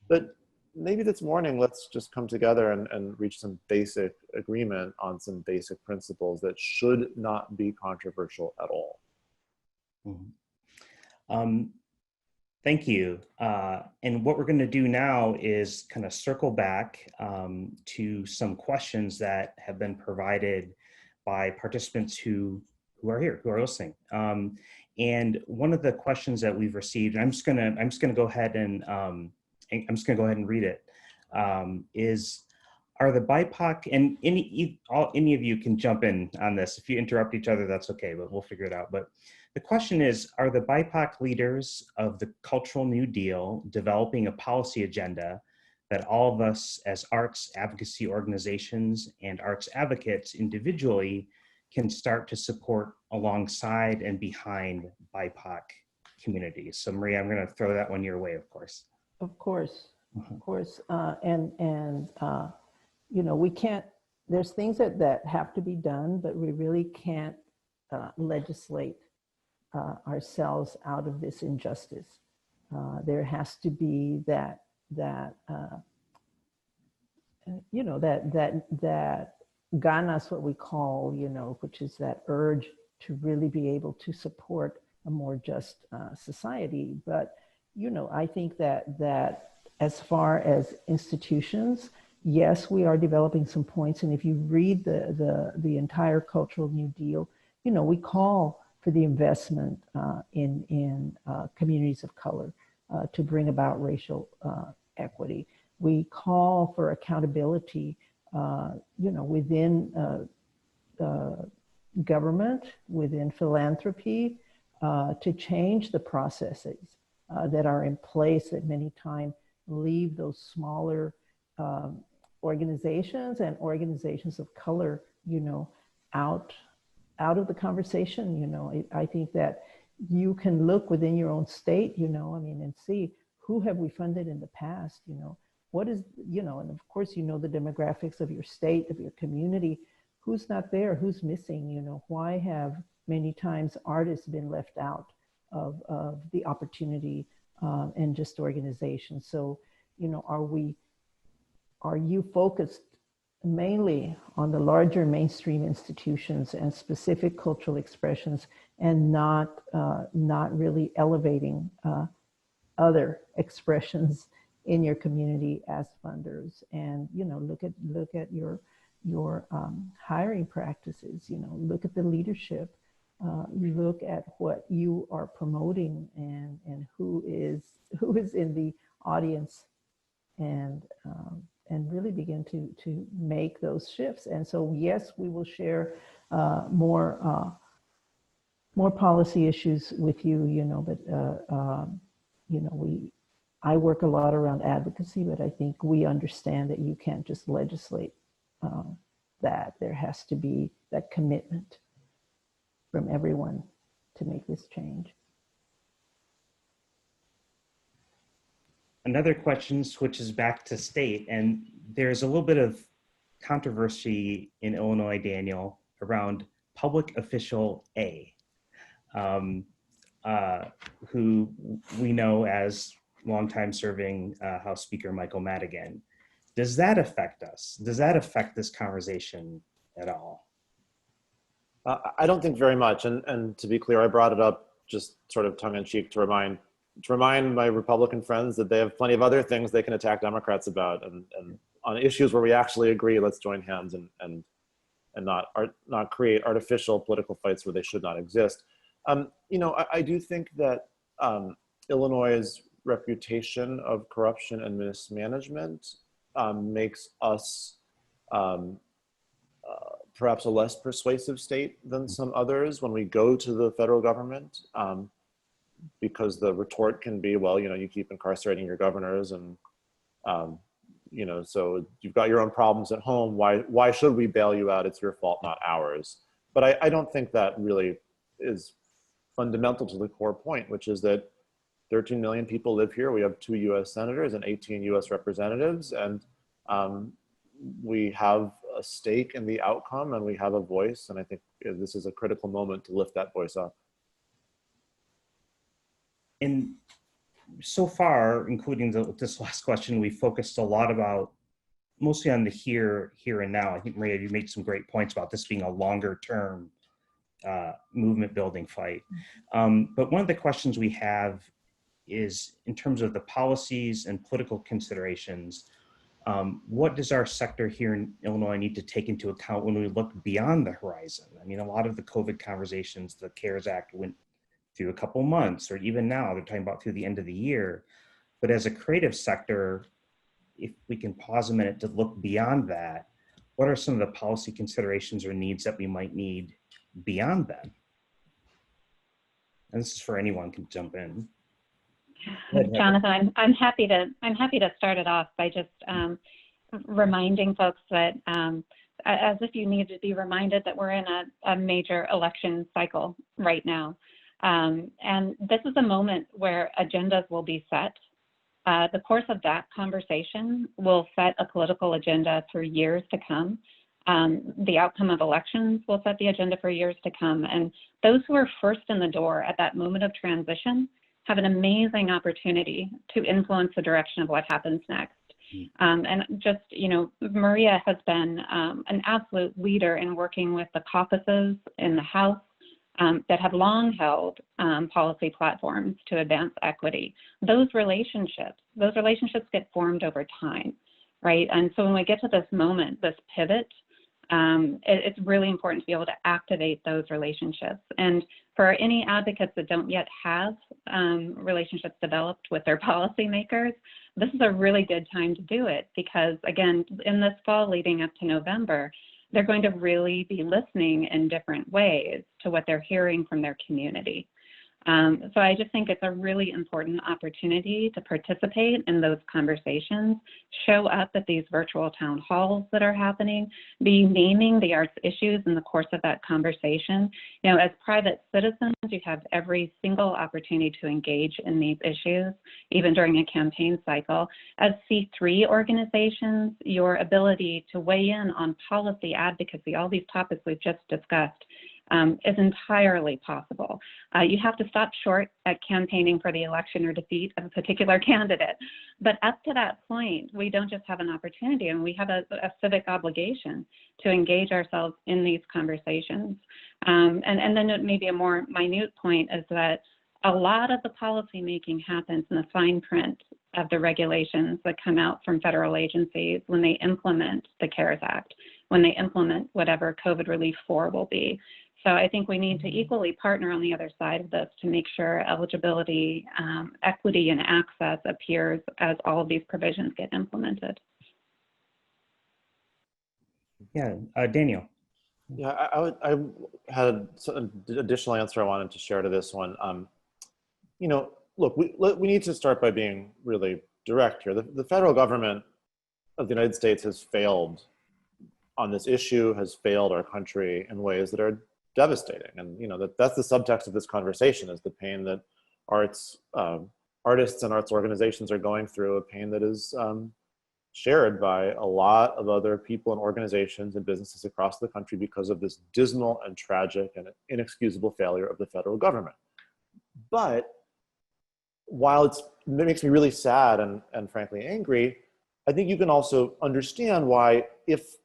but maybe this morning let's just come together and reach some basic agreement on some basic principles that should not be controversial at all. Thank you. And what we're going to do now is kind of circle back to some questions that have been provided by participants who are here, who are listening. And one of the questions that we've received, and I'm just going to go ahead and read it. Is, are the BIPOC, and any of you can jump in on this. If you interrupt each other, that's okay, but we'll figure it out. But the question is, are the BIPOC leaders of the Cultural New Deal developing a policy agenda that all of us as arts advocacy organizations and arts advocates individually can start to support alongside and behind BIPOC communities? So Maria, I'm going to throw that one your way, of course. Of course, of course. You know, we can't, there's things that have to be done, but we really can't legislate ourselves out of this injustice. There has to be that you know, that ganas, what we call, you know, which is that urge to really be able to support a more just society. But, you know, I think that as far as institutions, yes, we are developing some points. And if you read the entire Cultural New Deal, you know, we call for the investment in communities of color to bring about racial equity. We call for accountability, you know, within government, within philanthropy, to change the processes that are in place that many times leave those smaller organizations and organizations of color, you know, out of the conversation. You know, I think that you can look within your own state, you know, I mean, and see who have we funded in the past, you know, what is, you know, and of course, you know, the demographics of your state, of your community, who's not there, who's missing, you know, why have many times artists been left out of the opportunity and just organization. So, you know, are you focused mainly on the larger mainstream institutions and specific cultural expressions and not really elevating other expressions in your community as funders? And, you know, look at your hiring practices, you know, look at the leadership, look at what you are promoting and who is in the audience, and really begin to make those shifts. And so, yes, we will share more policy issues with you, you know, but you know, I work a lot around advocacy, but I think we understand that you can't just legislate that. There has to be that commitment from everyone to make this change. Another question switches back to state, and there's a little bit of controversy in Illinois, Daniel, around public official A, who we know as longtime serving House Speaker Michael Madigan. Does that affect us? Does that affect this conversation at all? I don't think very much. And to be clear, I brought it up just sort of tongue in cheek to remind my Republican friends that they have plenty of other things they can attack Democrats about. And on issues where we actually agree, let's join hands and not create artificial political fights where they should not exist. You know, I do think that Illinois' reputation of corruption and mismanagement makes us perhaps a less persuasive state than some others when we go to the federal government, because the retort can be, well, you know, you keep incarcerating your governors, and you know, so you've got your own problems at home. Why should we bail you out? It's your fault, not ours. But I don't think that really is fundamental to the core point, which is that 13 million people live here. We have 2 US senators and 18 US representatives, and we have a stake in the outcome, and we have a voice. And I think this is a critical moment to lift that voice up. And so far, including this last question, we focused a lot about mostly on the here and now. I think, Maria, you made some great points about this being a longer term movement building fight. But one of the questions we have is, in terms of the policies and political considerations, what does our sector here in Illinois need to take into account when we look beyond the horizon? I mean, a lot of the COVID conversations, the CARES Act went through a couple months, or even now they're talking about through the end of the year. But as a creative sector, if we can pause a minute to look beyond that, what are some of the policy considerations or needs that we might need beyond that? And this is for anyone can jump in. Jonathan, I'm happy to start it off by just reminding folks that as if you need to be reminded that we're in a major election cycle right now. And this is a moment where agendas will be set. The course of that conversation will set a political agenda for years to come. The outcome of elections will set the agenda for years to come. And those who are first in the door at that moment of transition have an amazing opportunity to influence the direction of what happens next. And just, you know, Maria has been an absolute leader in working with the caucuses in the House that have long held policy platforms to advance equity. Those relationships get formed over time, right? And so when we get to this moment, this pivot, it's really important to be able to activate those relationships. And for any advocates that don't yet have relationships developed with their policymakers, this is a really good time to do it, because again, in this fall leading up to November, they're going to really be listening in different ways to what they're hearing from their community. So I just think it's a really important opportunity to participate in those conversations, show up at these virtual town halls that are happening, be naming the arts issues in the course of that conversation. You know, as private citizens, you have every single opportunity to engage in these issues, even during a campaign cycle. As C3 organizations, your ability to weigh in on policy advocacy, all these topics we've just discussed, is entirely possible. You have to stop short at campaigning for the election or defeat of a particular candidate. But up to that point, we don't just have an opportunity, and we have a civic obligation to engage ourselves in these conversations. And then maybe a more minute point is that a lot of the policy making happens in the fine print of the regulations that come out from federal agencies when they implement the CARES Act, when they implement whatever COVID Relief 4 will be. So I think we need to equally partner on the other side of this to make sure eligibility, equity, and access appears as all of these provisions get implemented. Yeah, Daniel. Yeah, I had an additional answer I wanted to share to this one. You know, look, we need to start by being really direct here. The federal government of the United States has failed on this issue, has failed our country in ways that are devastating. And, you know, that's the subtext of this conversation, is the pain that artists and arts organizations are going through, a pain that is shared by a lot of other people and organizations and businesses across the country because of this dismal and tragic and inexcusable failure of the federal government. But while it makes me really sad and frankly angry, I think you can also understand why, if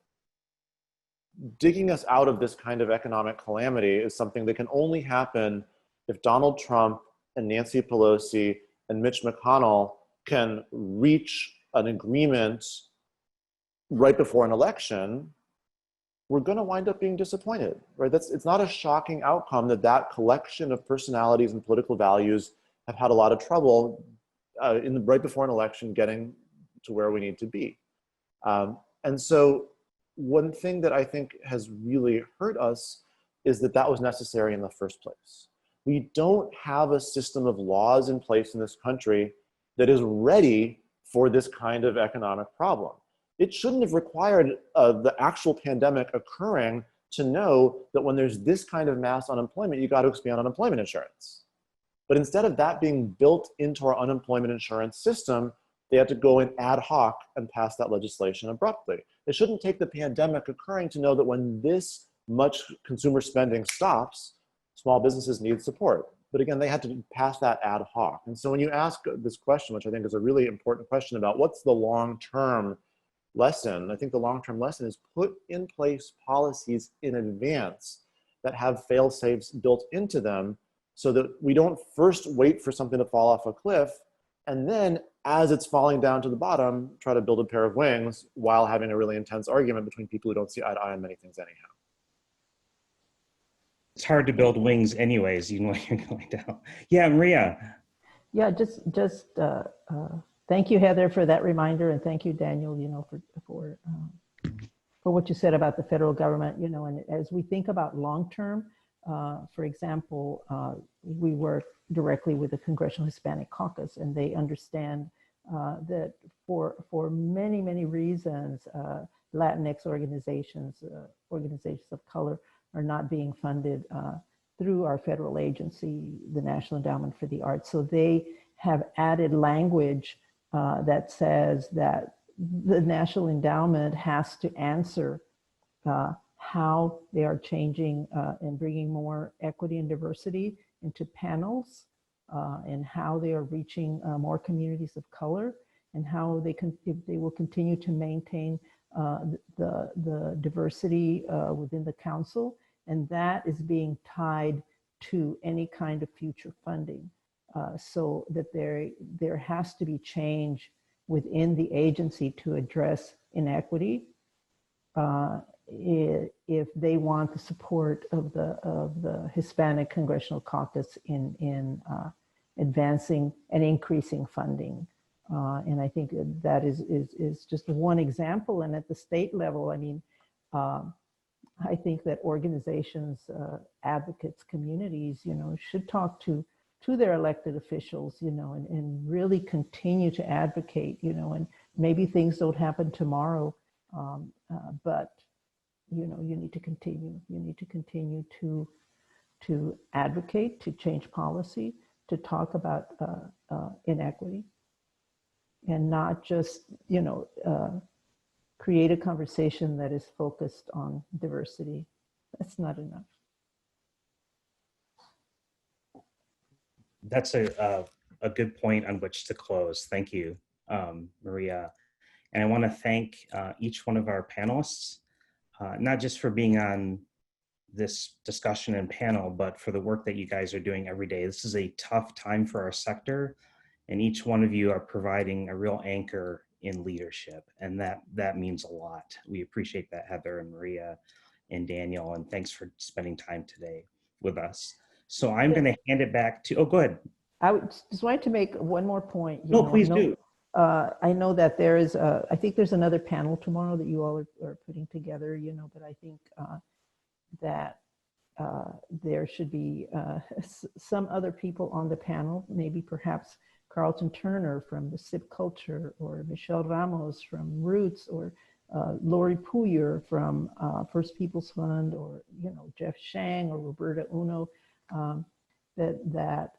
digging us out of this kind of economic calamity is something that can only happen if Donald Trump and Nancy Pelosi and Mitch McConnell can reach an agreement right before an election, we're going to wind up being disappointed, right? It's not a shocking outcome that collection of personalities and political values have had a lot of trouble right before an election getting to where we need to be. And so one thing that I think has really hurt us is that was necessary in the first place. We don't have a system of laws in place in this country that is ready for this kind of economic problem. It shouldn't have required the actual pandemic occurring to know that when there's this kind of mass unemployment, you got to expand unemployment insurance. But instead of that being built into our unemployment insurance system, they had to go in ad hoc and pass that legislation abruptly. It shouldn't take the pandemic occurring to know that when this much consumer spending stops, small businesses need support. But again, they had to pass that ad hoc. And so when you ask this question, which I think is a really important question about what's the long-term lesson, I think the long-term lesson is put in place policies in advance that have fail-safes built into them so that we don't first wait for something to fall off a cliff and then as it's falling down to the bottom, try to build a pair of wings while having a really intense argument between people who don't see eye to eye on many things anyhow. It's hard to build wings anyways, even when you're going down. Yeah, Maria. Yeah, just thank you, Heather, for that reminder, and thank you, Daniel, for what you said about the federal government, and as we think about long-term, for example, we work directly with the Congressional Hispanic Caucus, and they understand that for many, many reasons, Latinx organizations, organizations of color, are not being funded through our federal agency, the National Endowment for the Arts. So they have added language that says that the National Endowment has to answer how they are changing and bringing more equity and diversity into panels, and how they are reaching more communities of color, and how they will continue to maintain the diversity within the council. And that is being tied to any kind of future funding, so that there has to be change within the agency to address inequity if they want the support of the Hispanic Congressional Caucus in advancing and increasing funding. And I think that is just one example. And at the state level, I mean, I think that organizations, advocates, communities, should talk to their elected officials, and really continue to advocate, and maybe things don't happen tomorrow, but, you need to continue. You need to continue to advocate, to change policy, to talk about inequity, and not just, create a conversation that is focused on diversity. That's not enough. That's a good point on which to close. Thank you, Maria. And I want to thank each one of our panelists, not just for being on this discussion and panel, but for the work that you guys are doing every day. This is a tough time for our sector, and each one of you are providing a real anchor in leadership, and that means a lot. We appreciate that, Heather and Maria and Daniel, and thanks for spending time today with us. So I'm going to hand it back to, oh, go ahead. I just wanted to make one more point. Please do. I know that there is, I think there's another panel tomorrow that you all are putting together, but I think that there should be some other people on the panel, maybe perhaps Carlton Turner from the SIP Culture, or Michelle Ramos from Roots, or Lori Puyer from First Peoples Fund, or Jeff Shang or Roberta Uno, that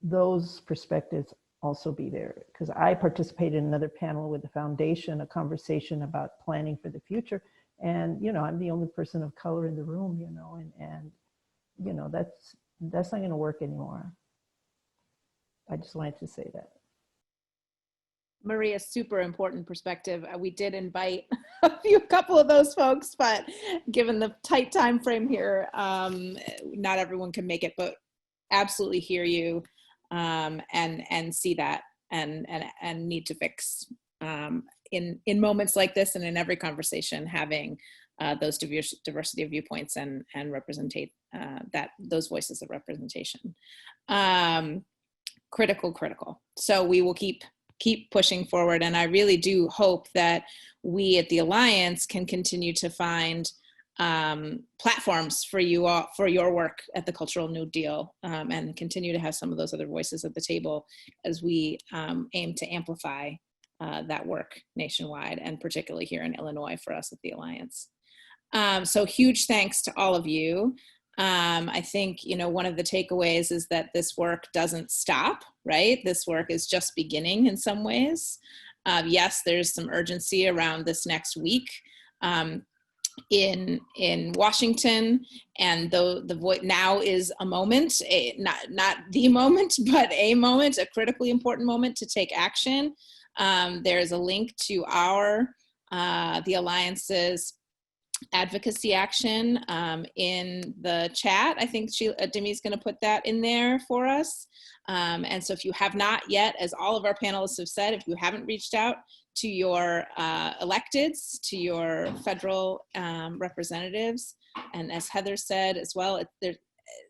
those perspectives also be there, because I participated in another panel with the foundation, a conversation about planning for the future. And, you know, I'm the only person of color in the room, you know, and you know, that's not going to work anymore. I just wanted to say that. Maria's super important perspective. We did invite a couple of those folks, but given the tight time frame here, not everyone can make it, but absolutely hear you and see that and need to fix in moments like this and in every conversation, having those diversity of viewpoints and representate those voices of representation. Critical. So we will keep pushing forward. And I really do hope that we at the Alliance can continue to find platforms for you all, for your work at the Cultural New Deal, and continue to have some of those other voices at the table as we aim to amplify that work nationwide, and particularly here in Illinois for us at the Alliance. So huge thanks to all of you. I think, you know, one of the takeaways is that this work doesn't stop, right? This work is just beginning in some ways. Yes, there's some urgency around this next week in Washington, and though now is a moment, not the moment, but a moment, a critically important moment to take action. There's a link to the Alliance's advocacy action in the chat. I think Demi's going to put that in there for us. And so if you have not yet, as all of our panelists have said, if you haven't reached out to your electeds, to your federal representatives, and as Heather said as well,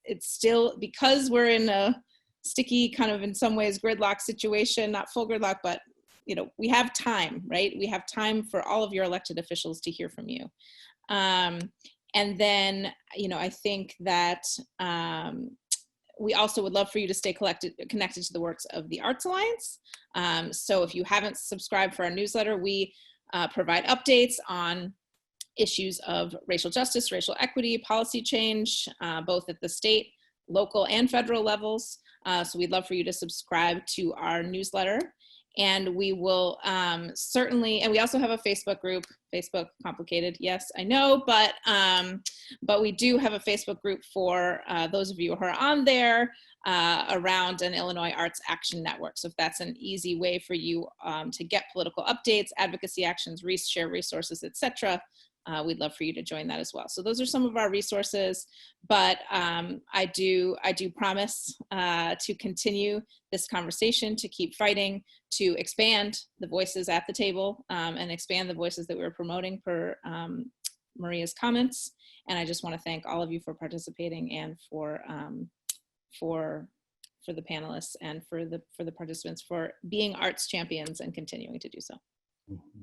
it's still, because we're in a sticky, kind of in some ways gridlock situation, not full gridlock, but you know, we have time, right? We have time for all of your elected officials to hear from you. And then, you know, I think that we also would love for you to stay connected to the works of the Arts Alliance. So if you haven't subscribed for our newsletter, we provide updates on issues of racial justice, racial equity, policy change, both at the state, local, and federal levels. So we'd love for you to subscribe to our newsletter. And we will certainly, and we also have a Facebook group. Facebook, complicated, yes, I know, but we do have a Facebook group for those of you who are on there around an Illinois Arts Action Network. So if that's an easy way for you to get political updates, advocacy actions, share resources, etc., we'd love for you to join that as well. So those are some of our resources, but I do promise to continue this conversation, to keep fighting, to expand the voices at the table, and expand the voices that we're promoting per Maria's comments. And I just want to thank all of you for participating, and for the panelists, and for the participants for being arts champions and continuing to do so. Mm-hmm.